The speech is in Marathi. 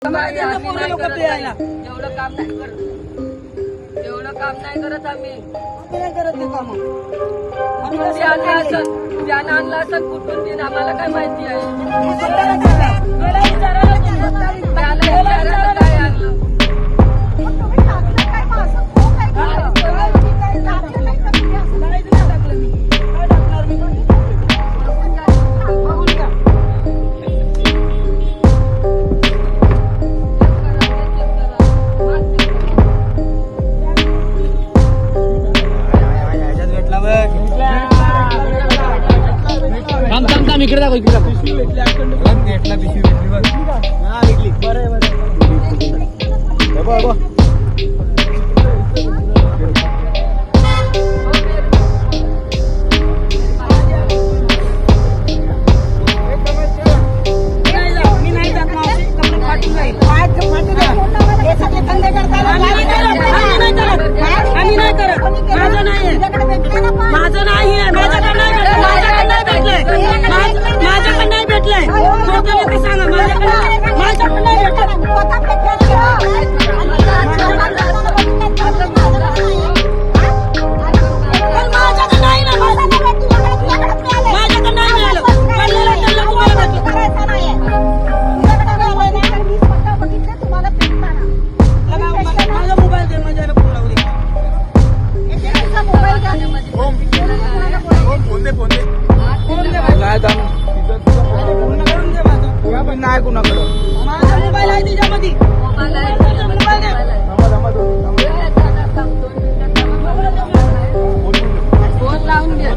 एवढं काम नाही करत, एवढं काम नाही करत आम्ही. नाही करत ते काम. त्यानं आणलं असं कुठून दिन आम्हाला काय माहिती आहे. त्याला विचारायला काय आणलं. इकडे दाखव, इकडे दाखव. भेटला पिशवी भेटली बघ. हा भेटली. बरं बरं. मी नाही जात मावशी, कपडे फाटून जाईल. आम्ही नाही करत. माझं नाहीये, माझं नाहीये, माझ्याकडे नाही भेटलंय, माझ्याकडे नाही भेटलंय. लोकांना सांगा माझ्याकडे नाही भेटलं. नाही कुणाकडं माझा मोबाईल आहे तिच्यामध्ये. फोन लावून घ्या.